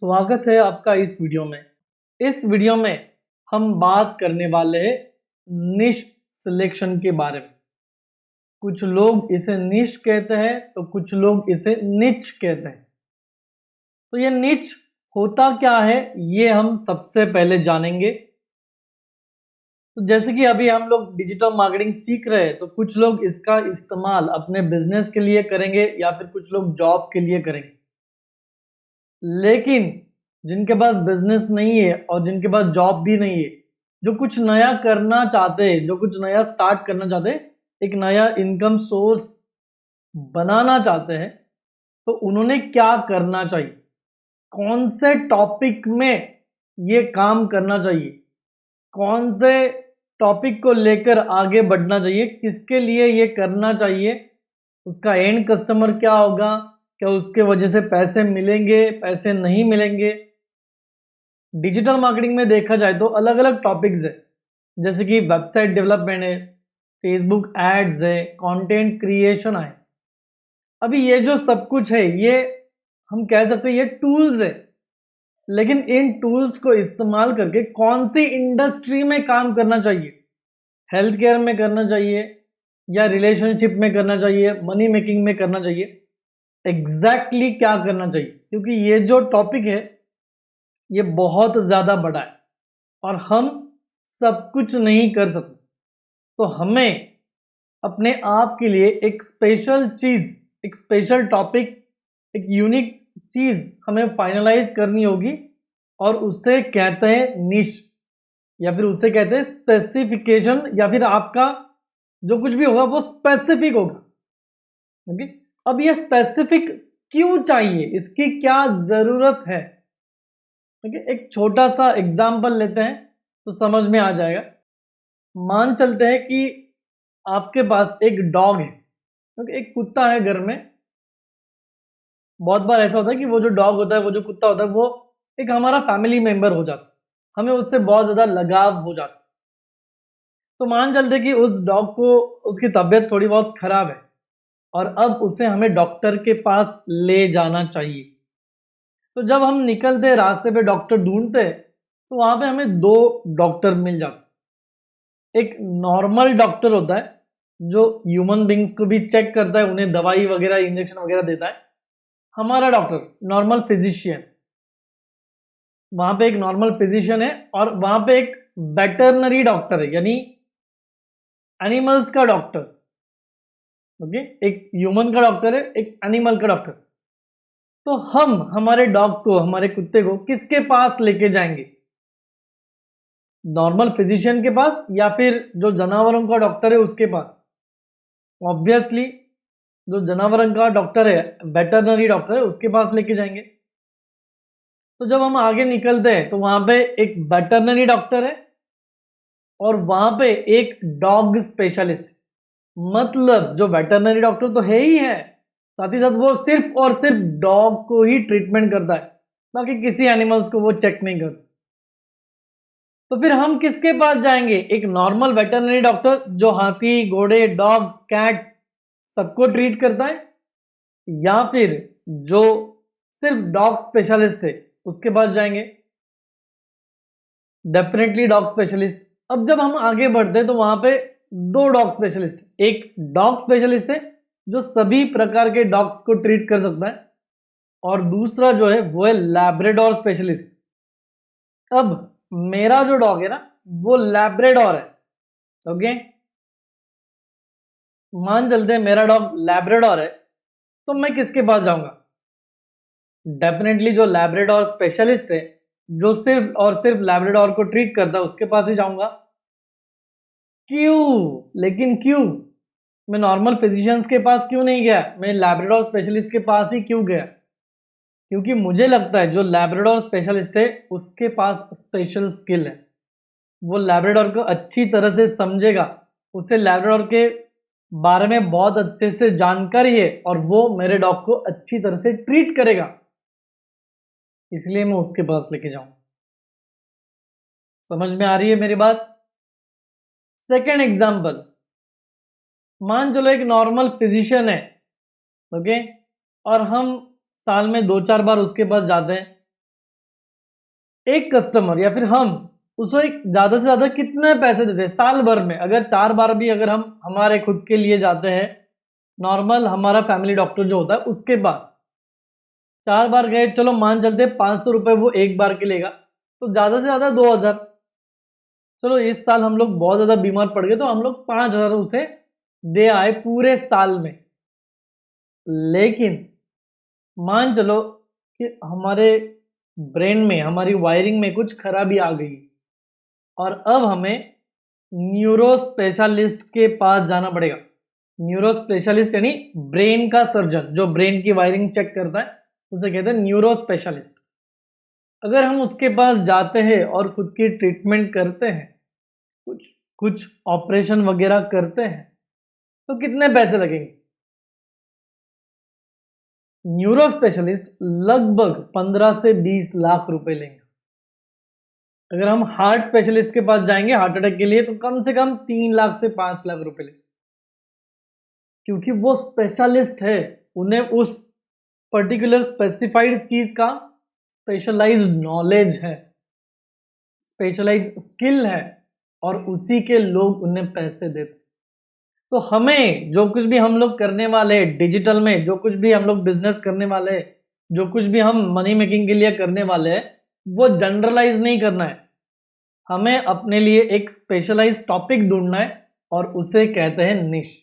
स्वागत है आपका इस वीडियो में। इस वीडियो में हम बात करने वाले हैं निश सिलेक्शन के बारे में। कुछ लोग इसे निश कहते हैं तो कुछ लोग इसे निच कहते हैं। तो ये निच होता क्या है ये हम सबसे पहले जानेंगे। तो जैसे कि अभी हम लोग डिजिटल मार्केटिंग सीख रहे हैं तो कुछ लोग इसका इस्तेमाल अपने बिजनेस के लिए करेंगे या फिर कुछ लोग जॉब के लिए करेंगे। लेकिन जिनके पास बिजनेस नहीं है और जिनके पास जॉब भी नहीं है, जो कुछ नया करना चाहते हैं, जो कुछ नया स्टार्ट करना चाहते हैं, एक नया इनकम सोर्स बनाना चाहते हैं, तो उन्होंने क्या करना चाहिए, कौन से टॉपिक में ये काम करना चाहिए, कौन से टॉपिक को लेकर आगे बढ़ना चाहिए, किसके लिए ये करना चाहिए, उसका एंड कस्टमर क्या होगा, क्या उसके वजह से पैसे मिलेंगे, पैसे नहीं मिलेंगे। डिजिटल मार्केटिंग में देखा जाए तो अलग अलग टॉपिक्स है, जैसे कि वेबसाइट डेवलपमेंट है, फेसबुक एड्स है, कंटेंट क्रिएशन है। अभी ये जो सब कुछ है ये हम कह सकते हैं ये टूल्स है, लेकिन इन टूल्स को इस्तेमाल करके कौन सी इंडस्ट्री में काम करना चाहिए, हेल्थ केयर में करना चाहिए या रिलेशनशिप में करना चाहिए, मनी मेकिंग में करना चाहिए, एग्जैक्टली क्या करना चाहिए, क्योंकि ये जो टॉपिक है ये बहुत ज़्यादा बड़ा है और हम सब कुछ नहीं कर सकते। तो हमें अपने आप के लिए एक स्पेशल चीज़, एक स्पेशल टॉपिक, एक यूनिक चीज़ हमें फाइनलाइज करनी होगी और उसे कहते हैं निश या फिर उसे कहते हैं स्पेसिफिकेशन, या फिर आपका जो कुछ भी होगा वो स्पेसिफिक होगा। ओके, अब ये स्पेसिफिक क्यों चाहिए, इसकी क्या ज़रूरत है। ओके, एक छोटा सा एग्जाम्पल लेते हैं तो समझ में आ जाएगा। मान चलते हैं कि आपके पास एक डॉग है, क्योंकि एक कुत्ता है घर में। बहुत बार ऐसा होता है कि वो जो डॉग होता है, वो जो कुत्ता होता है, वो एक हमारा फैमिली मेंबर हो जाता है, हमें उससे बहुत ज़्यादा लगाव हो जाता है। तो मान चलते हैं कि उस डॉग को, उसकी तबीयत थोड़ी बहुत खराब है और अब उसे हमें डॉक्टर के पास ले जाना चाहिए। तो जब हम निकलते रास्ते पे डॉक्टर ढूंढते तो वहां पे हमें दो डॉक्टर मिल जाते। एक नॉर्मल डॉक्टर होता है जो ह्यूमन बींग्स को भी चेक करता है, उन्हें दवाई वगैरह इंजेक्शन वगैरह देता है। हमारा डॉक्टर नॉर्मल फिजिशियन, वहां पे एक नॉर्मल फिजिशियन है और वहां पे एक वेटरनरी डॉक्टर है, यानी एनिमल्स का डॉक्टर। ओके, एक ह्यूमन का डॉक्टर है, एक एनिमल का डॉक्टर। तो हम हमारे डॉग को, हमारे कुत्ते को किसके पास लेके जाएंगे, नॉर्मल फिजिशियन के पास या फिर जो जानवरों का डॉक्टर है उसके पास। ऑब्वियसली जो जानवरों का डॉक्टर है, वेटरनरी डॉक्टर है, उसके पास लेके जाएंगे। तो जब हम आगे निकलते हैं तो वहां पे एक वेटरनरी डॉक्टर है और वहां पे एक डॉग स्पेशलिस्ट। मतलब जो वेटरनरी डॉक्टर तो है ही है, साथ ही साथ वो सिर्फ और सिर्फ डॉग को ही ट्रीटमेंट करता है, बाकी किसी एनिमल्स को वो चेक नहीं करता। तो फिर हम किसके पास जाएंगे, एक नॉर्मल वेटरनरी डॉक्टर जो हाथी, घोड़े, डॉग, कैट्स सबको ट्रीट करता है, या फिर जो सिर्फ डॉग स्पेशलिस्ट है उसके पास जाएंगे। Definitely dog specialist. अब जब हम आगे बढ़ते हैं तो वहां पे दो डॉग स्पेशलिस्ट, एक डॉग स्पेशलिस्ट है जो सभी प्रकार के डॉग्स को ट्रीट कर सकता है और दूसरा जो है वो है लैब्राडोर स्पेशलिस्ट। अब मेरा जो डॉग है ना वो लैब्राडोर है। ओके, मान चलते हैं मेरा डॉग लैब्राडोर है, तो मैं किसके पास जाऊंगा, डेफिनेटली जो लैब्राडोर स्पेशलिस्ट है, जो सिर्फ और सिर्फ लैब्राडोर को ट्रीट करता है, उसके पास ही जाऊंगा। क्यों, लेकिन क्यों मैं नॉर्मल फिजिशियंस के पास क्यों नहीं गया, मैं लैब्राडोर स्पेशलिस्ट के पास ही क्यों गया, क्योंकि मुझे लगता है जो लैब्राडोर स्पेशलिस्ट है उसके पास स्पेशल स्किल है। वो लैब्राडोर को अच्छी तरह से समझेगा, उसे लैब्राडोर के बारे में बहुत अच्छे से जानकारी है और वो मेरे डॉग को अच्छी तरह से ट्रीट करेगा, इसलिए मैं उसके पास लेके जाऊं। समझ में आ रही है मेरी बात। सेकेंड एग्जाम्पल, मान चलो एक नॉर्मल फिजिशियन है। ओके, और हम साल में 2-4 बार उसके पास जाते हैं एक कस्टमर या फिर हम उसको एक ज्यादा से ज्यादा कितने पैसे देते हैं साल भर में? अगर 4 बार भी अगर हम हमारे खुद के लिए जाते हैं, नॉर्मल हमारा फैमिली डॉक्टर जो होता है उसके पास 4 बार गए, चलो मान चलते 500 रुपए वो एक बार के लेगा, तो ज्यादा से ज्यादा 2,000। चलो इस साल हम लोग बहुत ज्यादा बीमार पड़ गए तो हम लोग 5,000 उसे दे आए पूरे साल में। लेकिन मान चलो कि हमारे ब्रेन में, हमारी वायरिंग में कुछ खराबी आ गई और अब हमें न्यूरो स्पेशलिस्ट के पास जाना पड़ेगा। न्यूरो स्पेशलिस्ट यानी ब्रेन का सर्जन, जो ब्रेन की वायरिंग चेक करता है उसे कहते हैं न्यूरो स्पेशलिस्ट। अगर हम उसके पास जाते हैं और खुद की ट्रीटमेंट करते हैं, कुछ कुछ ऑपरेशन वगैरह करते हैं, तो कितने पैसे लगेंगे? न्यूरो स्पेशलिस्ट लगभग 15 से 20 लाख रुपए लेंगे। अगर हम हार्ट स्पेशलिस्ट के पास जाएंगे हार्ट अटैक के लिए, तो कम से कम 3 लाख से 5 लाख रुपए लेंगे, क्योंकि वो स्पेशलिस्ट है, उन्हें उस पर्टिकुलर स्पेसिफाइड चीज का स्पेशलाइज्ड नॉलेज है, स्पेशलाइज्ड स्किल है, और उसी के लोग उन्हें पैसे देते। तो हमें जो कुछ भी हम लोग करने वाले हैं डिजिटल में, जो कुछ भी हम लोग बिजनेस करने वाले हैं, जो कुछ भी हम मनी मेकिंग के लिए करने वाले हैं, वो जनरलाइज नहीं करना है। हमें अपने लिए एक स्पेशलाइज टॉपिक ढूंढना है और उसे कहते हैं निश।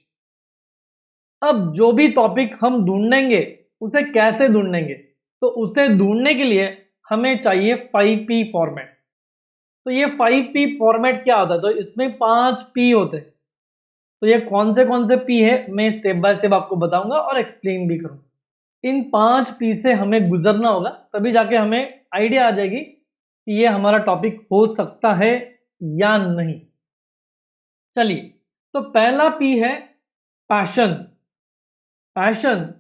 अब जो भी टॉपिक हम ढूंढेंगे उसे कैसे ढूंढेंगे? तो उसे ढूंढने के लिए हमें चाहिए 5P फॉर्मेट। तो ये 5P फॉर्मेट क्या होता है? तो इसमें 5P होते हैं। तो ये कौन से पी है मैं स्टेप बाय स्टेप आपको बताऊंगा और एक्सप्लेन भी करूंगा। इन 5P से हमें गुजरना होगा, तभी जाके हमें आइडिया आ जाएगी कि ये हमारा टॉपिक हो सकता है या नहीं। चलिए, तो पहला P है पैशन। पैशन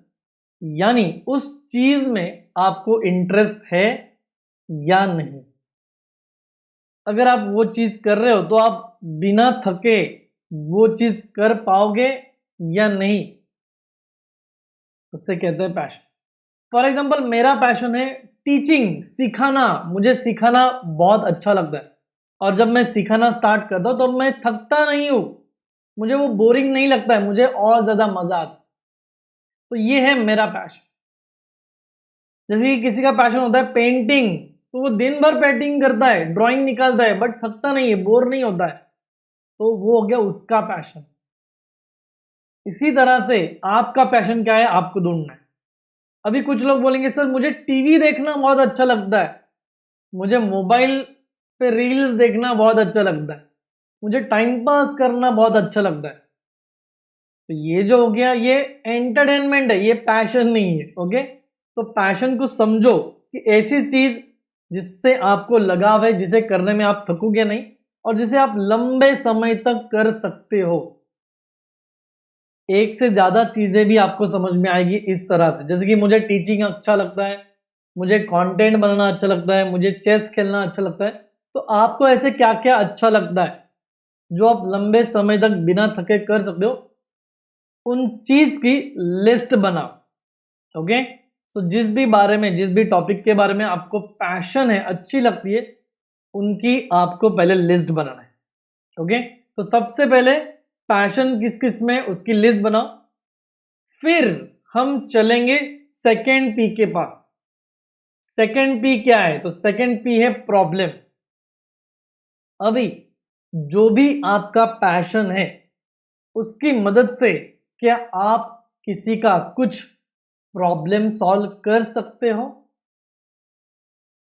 यानी उस चीज में आपको इंटरेस्ट है या नहीं। अगर आप वो चीज कर रहे हो तो आप बिना थके वो चीज कर पाओगे या नहीं, उससे कहते हैं पैशन। फॉर एग्जाम्पल मेरा पैशन है टीचिंग, सिखाना। मुझे सिखाना बहुत अच्छा लगता है और जब मैं सिखाना स्टार्ट करता हूं तो मैं थकता नहीं हूं, मुझे वो बोरिंग नहीं लगता है, मुझे और ज्यादा मजा आता है। तो ये है मेरा पैशन। जैसे कि किसी का पैशन होता है पेंटिंग, तो वो दिन भर पेंटिंग करता है, ड्राइंग निकालता है, बट थकता नहीं है, बोर नहीं होता है, तो वो हो गया उसका पैशन। इसी तरह से आपका पैशन क्या है आपको ढूंढना है। अभी कुछ लोग बोलेंगे सर मुझे टीवी देखना बहुत अच्छा लगता है, मुझे मोबाइल पे रील्स देखना बहुत अच्छा लगता है, मुझे टाइम पास करना बहुत अच्छा लगता है। तो ये जो हो गया ये एंटरटेनमेंट है, ये पैशन नहीं है। ओके, तो पैशन को समझो कि ऐसी चीज जिससे आपको लगाव है, जिसे करने में आप थकोगे नहीं और जिसे आप लंबे समय तक कर सकते हो। एक से ज्यादा चीजें भी आपको समझ में आएगी इस तरह से, जैसे कि मुझे टीचिंग अच्छा लगता है, मुझे कंटेंट बनाना अच्छा लगता है, मुझे चेस खेलना अच्छा लगता है। तो आपको ऐसे क्या क्या अच्छा लगता है जो आप लंबे समय तक बिना थके कर सकते हो, उन चीज की लिस्ट बनाओ। ओके, सो जिस भी बारे में, जिस भी टॉपिक के बारे में आपको पैशन है, अच्छी लगती है, उनकी आपको पहले लिस्ट बनाना है। ओके, तो सबसे पहले पैशन किस किस में उसकी लिस्ट बनाओ। फिर हम चलेंगे सेकेंड पी के पास। सेकेंड पी क्या है? तो सेकेंड पी है प्रॉब्लम। अभी जो भी आपका पैशन है उसकी मदद से क्या आप किसी का कुछ प्रॉब्लम सॉल्व कर सकते हो?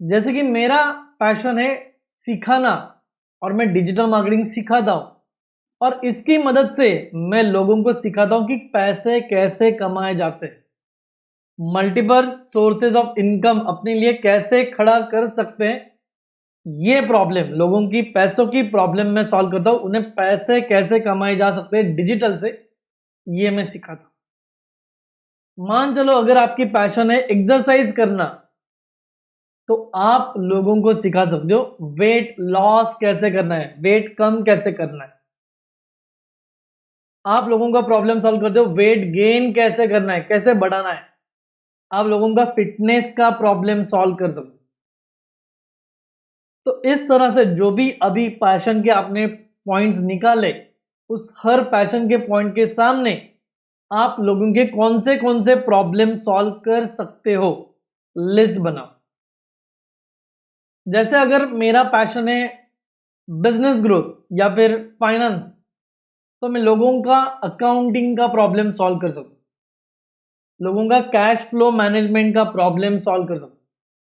जैसे कि मेरा पैशन है सिखाना और मैं डिजिटल मार्केटिंग सिखाता हूं और इसकी मदद से मैं लोगों को सिखाता हूं कि पैसे कैसे कमाए जाते हैं, मल्टीपल सोर्सेज ऑफ इनकम अपने लिए कैसे खड़ा कर सकते हैं। ये प्रॉब्लम, लोगों की पैसों की प्रॉब्लम मैं सॉल्व करता हूं, उन्हें पैसे कैसे कमाए जा सकते हैं डिजिटल से, ये मैं सिखाता हूं। मान चलो अगर आपकी पैशन है एक्सरसाइज करना, तो आप लोगों को सिखा सकते हो वेट लॉस कैसे करना है, वेट कम कैसे करना है। आप लोगों का प्रॉब्लम सॉल्व करते हो वेट गेन कैसे करना है, कैसे बढ़ाना है। आप लोगों का फिटनेस का प्रॉब्लम सॉल्व कर सकते हो। तो इस तरह से जो भी अभी पैशन के आपने पॉइंट्स निकाले, उस हर पैशन के पॉइंट के सामने आप लोगों के कौन से प्रॉब्लम सॉल्व कर सकते हो, लिस्ट बनाओ। जैसे अगर मेरा पैशन है बिजनेस ग्रोथ या फिर फाइनेंस, तो मैं लोगों का अकाउंटिंग का प्रॉब्लम सॉल्व कर सकता हूं, लोगों का कैश फ्लो मैनेजमेंट का प्रॉब्लम सॉल्व कर सकता हूं,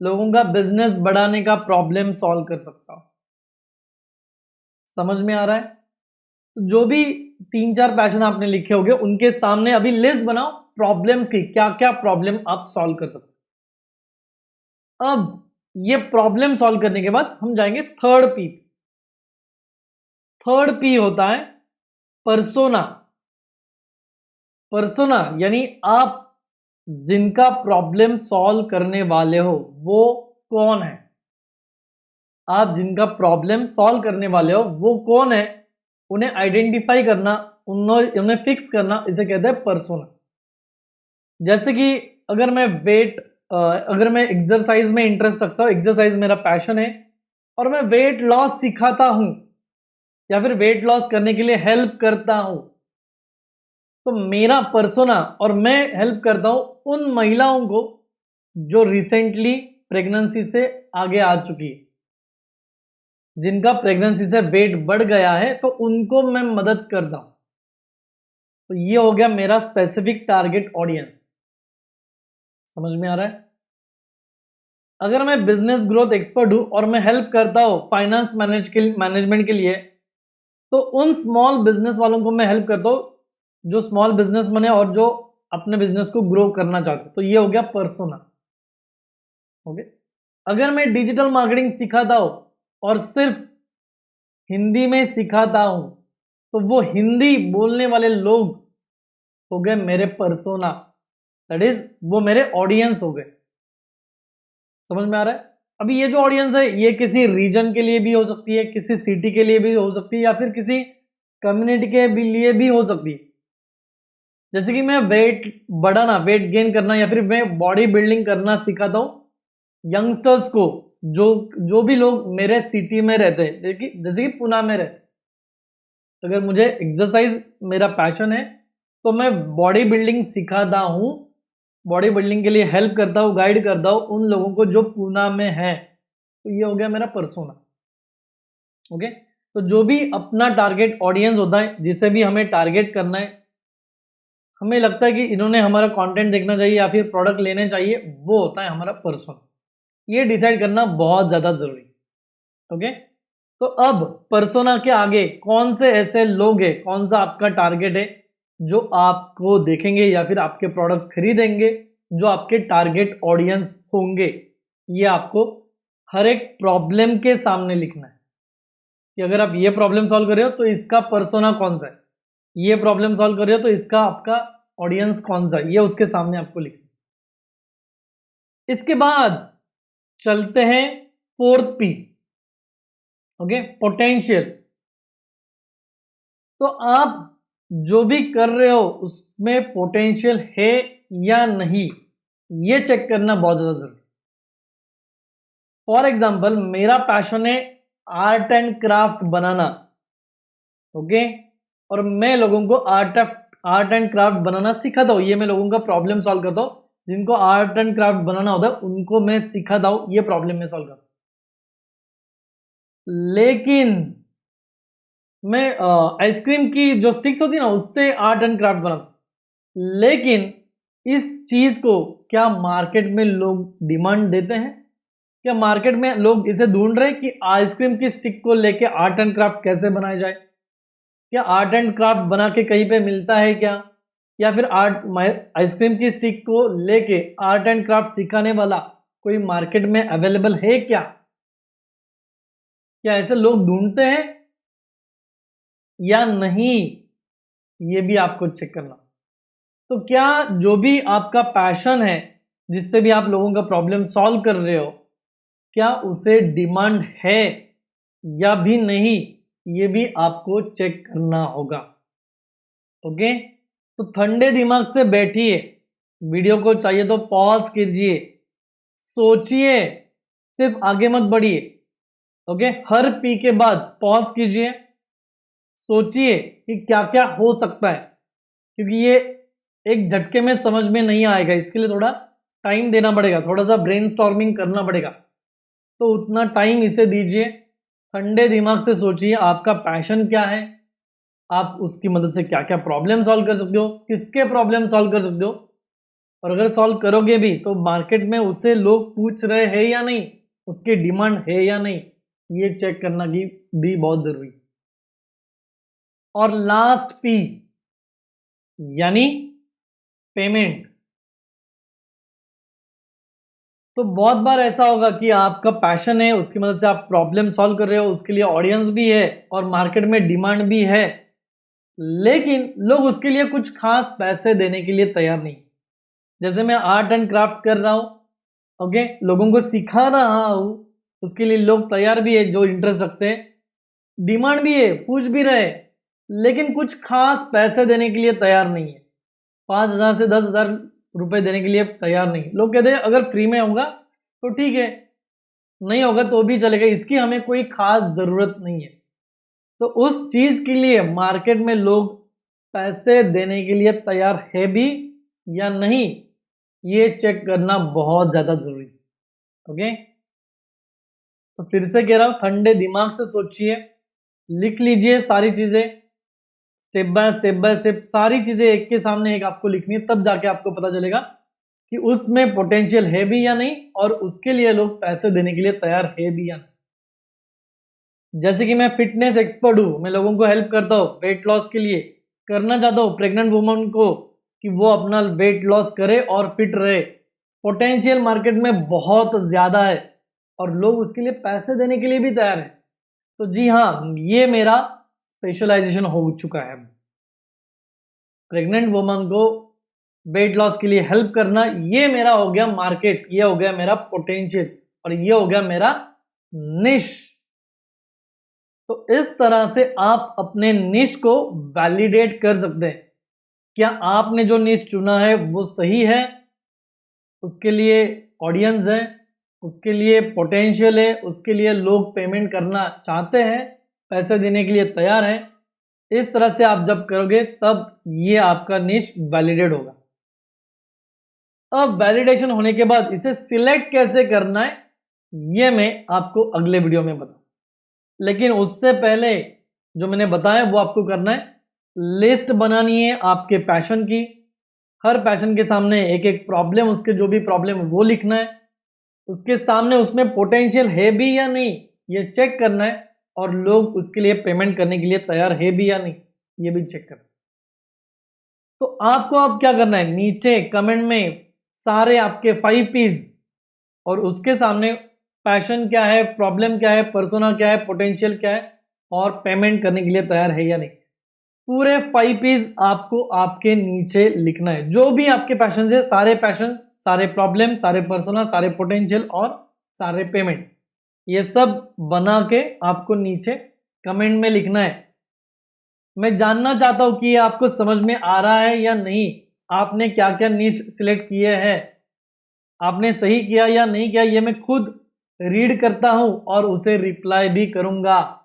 लोगों का बिजनेस बढ़ाने का प्रॉब्लम सॉल्व कर सकता हूं। समझ में आ रहा है? तो जो भी 3-4 पैशन आपने लिखे होंगे उनके सामने अभी लिस्ट बनाओ प्रॉब्लम्स की, क्या क्या प्रॉब्लम आप सॉल्व कर सकते हो। अब ये प्रॉब्लम सॉल्व करने के बाद हम जाएंगे थर्ड पी। थर्ड पी होता है पर्सोना। पर्सोना यानी आप जिनका प्रॉब्लम सॉल्व करने वाले हो वो कौन है। आप जिनका प्रॉब्लम सॉल्व करने वाले हो वो कौन है, उन्हें आइडेंटिफाई करना, उन्हें फिक्स करना, इसे कहते हैं पर्सोना। जैसे कि अगर मैं अगर मैं एक्सरसाइज में इंटरेस्ट रखता हूं, एक्सरसाइज मेरा पैशन है और मैं वेट लॉस सिखाता हूं या फिर वेट लॉस करने के लिए हेल्प करता हूं, तो मेरा पर्सोना और मैं हेल्प करता हूं उन महिलाओं को जो रिसेंटली प्रेगनेंसी से आगे आ चुकी है, जिनका प्रेगनेंसी से वेट बढ़ गया है, तो उनको मैं मदद करता हूं। तो ये हो गया मेरा स्पेसिफिक टारगेट ऑडियंस। समझ में आ रहा है? अगर मैं बिजनेस ग्रोथ एक्सपर्ट हूं और मैं हेल्प करता हूं फाइनेंस मैनेजमेंट के लिए, तो उन स्मॉल बिजनेस वालों को मैं हेल्प करता हूं जो स्मॉल बिजनेस मैन है और जो अपने बिजनेस को ग्रो करना चाहते, तो ये हो गया पर्सोना। ओके। अगर मैं डिजिटल मार्केटिंग सिखाता हूं और सिर्फ हिंदी में सिखाता हूं, तो वो हिंदी बोलने वाले लोग हो गए मेरे पर्सोना, दैट इज वो मेरे ऑडियंस हो गए। समझ में आ रहा है? अभी ये जो ऑडियंस है ये किसी रीजन के लिए भी हो सकती है, किसी सिटी के लिए भी हो सकती है, या फिर किसी कम्युनिटी के भी लिए भी हो सकती है। जैसे कि मैं वेट बढ़ाना, वेट गेन करना या फिर मैं बॉडी बिल्डिंग करना सिखाता हूँ यंगस्टर्स को, जो जो भी लोग मेरे सिटी में रहते हैं, जैसे कि पुणे में रहते हैं। अगर मुझे एक्सरसाइज मेरा पैशन है तो मैं बॉडी बिल्डिंग सिखाता हूँ, बॉडी बिल्डिंग के लिए हेल्प करता हूँ, गाइड करता हूँ उन लोगों को जो पुणे में है। तो ये हो गया मेरा पर्सोना। ओके। तो जो भी अपना टारगेट ऑडियंस होता है, जिसे भी हमें टारगेट करना है, हमें लगता है कि इन्होंने हमारा कंटेंट देखना चाहिए या फिर प्रोडक्ट लेने चाहिए, वो होता है हमारा पर्सोना। ये डिसाइड करना बहुत ज़्यादा जरूरी है। ओके। तो अब पर्सोना के आगे कौन से ऐसे लोग हैं, कौन सा आपका टारगेट है जो आपको देखेंगे या फिर आपके प्रोडक्ट खरीदेंगे, जो आपके टारगेट ऑडियंस होंगे, ये आपको हर एक प्रॉब्लम के सामने लिखना है कि अगर आप ये प्रॉब्लम सॉल्व कर रहे हो तो इसका पर्सोना कौन सा है, ये प्रॉब्लम सॉल्व कर रहे हो तो इसका आपका ऑडियंस कौन सा है, ये उसके सामने आपको लिखना है। इसके बाद चलते हैं फोर्थ पी। Okay, potential. तो आप जो भी कर रहे हो उसमें पोटेंशियल है या नहीं, ये चेक करना बहुत ज्यादा जरूरी। फॉर एग्जाम्पल मेरा पैशन है art and craft banana. Okay. और मैं लोगों को आर्ट एंड क्राफ्ट बनाना सिखाता हूं, ये मैं लोगों का प्रॉब्लम सॉल्व करता हूं। जिनको आर्ट एंड क्राफ्ट बनाना होता है उनको मैं सिखाता हूं, ये प्रॉब्लम में सॉल्व करता हूं। लेकिन मैं आइसक्रीम की जो स्टिक्स होती है ना उससे आर्ट एंड क्राफ्ट बनाता, लेकिन इस चीज को क्या मार्केट में लोग डिमांड देते हैं? क्या मार्केट में लोग इसे ढूंढ रहे हैं कि आइसक्रीम की स्टिक को लेके आर्ट एंड क्राफ्ट कैसे बनाया जाए? क्या आर्ट एंड क्राफ्ट बना के कहीं पे मिलता है क्या? या फिर आइसक्रीम की स्टिक को लेके आर्ट एंड क्राफ्ट सिखाने वाला कोई मार्केट में अवेलेबल है क्या? क्या ऐसे लोग ढूंढते हैं या नहीं, ये भी आपको चेक करना। तो क्या जो भी आपका पैशन है, जिससे भी आप लोगों का प्रॉब्लम सॉल्व कर रहे हो, क्या उसे डिमांड है या भी नहीं, ये भी आपको चेक करना होगा। ओके। तो ठंडे दिमाग से बैठिए, वीडियो को चाहिए तो पॉज कीजिए, सोचिए, सिर्फ आगे मत बढ़िए। ओके, हर पी के बाद पॉज कीजिए, सोचिए कि क्या क्या हो सकता है, क्योंकि ये एक झटके में समझ में नहीं आएगा, इसके लिए थोड़ा टाइम देना पड़ेगा, थोड़ा सा ब्रेनस्टॉर्मिंग करना पड़ेगा। तो उतना टाइम इसे दीजिए, ठंडे दिमाग से सोचिए आपका पैशन क्या है, आप उसकी मदद से क्या क्या प्रॉब्लम सॉल्व कर सकते हो, किसके प्रॉब्लम सॉल्व कर सकते हो, और अगर सॉल्व करोगे भी तो मार्केट में उसे लोग पूछ रहे हैं या नहीं, उसकी डिमांड है या नहीं, ये चेक करना की भी बहुत जरूरी है। और लास्ट पी यानी पेमेंट। तो बहुत बार ऐसा होगा कि आपका पैशन है, उसकी मदद से आप प्रॉब्लम सॉल्व कर रहे हो, उसके लिए ऑडियंस भी है और मार्केट में डिमांड भी है, लेकिन लोग उसके लिए कुछ खास पैसे देने के लिए तैयार नहीं। जैसे मैं आर्ट एंड क्राफ्ट कर रहा हूं, ओके, लोगों को सिखा रहा हूं, उसके लिए लोग तैयार भी है जो इंटरेस्ट रखते हैं, डिमांड भी है, पूछ भी रहे, लेकिन कुछ खास पैसे देने के लिए तैयार नहीं है। 5,000 से 10,000 रुपए देने के लिए तैयार नहीं। लोग कहते हैं अगर फ्री में होगा तो ठीक है, नहीं होगा तो भी चलेगा, इसकी हमें कोई खास जरूरत नहीं है। तो उस चीज के लिए मार्केट में लोग पैसे देने के लिए तैयार है भी या नहीं, ये चेक करना बहुत ज्यादा जरूरी है। ओके, तो फिर से कह रहा हूं, ठंडे दिमाग से सोचिए, लिख लीजिए सारी चीजें, स्टेप बाय स्टेप सारी चीजें एक के सामने एक आपको लिखनी है, तब जाके आपको पता चलेगा कि उसमें पोटेंशियल है भी या नहीं, और उसके लिए लोग पैसे देने के लिए तैयार है भी या नहीं। जैसे कि मैं फिटनेस एक्सपर्ट हूं, मैं लोगों को हेल्प करता हूं वेट लॉस के लिए, करना चाहता हूं प्रेग्नेंट वुमन को कि वो अपना वेट लॉस करे और फिट रहे, पोटेंशियल मार्केट में बहुत ज्यादा है और लोग उसके लिए पैसे देने के लिए भी तैयार है। तो जी हाँ, ये मेरा स्पेशलाइजेशन हो चुका है। प्रेग्नेंट वुमन को वेट लॉस के लिए हेल्प करना, ये मेरा हो गया मार्केट, ये हो गया मेरा पोटेंशियल, और ये हो गया मेरा निश। तो इस तरह से आप अपने निश को वैलिडेट कर सकते हैं, क्या आपने जो निश चुना है वो सही है, उसके लिए ऑडियंस है, उसके लिए पोटेंशियल है, उसके लिए लोग पेमेंट करना चाहते हैं, पैसे देने के लिए तैयार हैं। इस तरह से आप जब करोगे तब ये आपका निश वैलिडेट होगा। अब वैलिडेशन होने के बाद इसे सिलेक्ट कैसे करना है, ये मैं आपको अगले वीडियो में बताऊं, लेकिन उससे पहले जो मैंने बताया वो आपको करना है, लिस्ट बनानी है आपके पैशन की, हर पैशन के सामने एक एक प्रॉब्लम, उसके जो भी प्रॉब्लम वो लिखना है, उसके सामने उसमें पोटेंशियल है भी या नहीं ये चेक करना है, और लोग उसके लिए पेमेंट करने के लिए तैयार है भी या नहीं ये भी चेक करना है। तो आपको अब क्या करना है, नीचे कमेंट में सारे आपके 5 पीस, और उसके सामने पैशन क्या है, प्रॉब्लम क्या है, पर्सोना क्या है, पोटेंशियल क्या है, और पेमेंट करने के लिए तैयार है या नहीं, पूरे 5 पीस आपको आपके नीचे लिखना है। जो भी आपके पैशन है, सारे पैशन, सारे प्रॉब्लम, सारे पर्सोना, सारे पोटेंशियल और सारे पेमेंट, ये सब बना के आपको नीचे कमेंट में लिखना है। मैं जानना चाहता हूं कि ये आपको समझ में आ रहा है या नहीं, आपने क्या क्या निश सिलेक्ट किए हैं, आपने सही किया या नहीं किया, ये मैं खुद रीड करता हूं और उसे रिप्लाई भी करूंगा।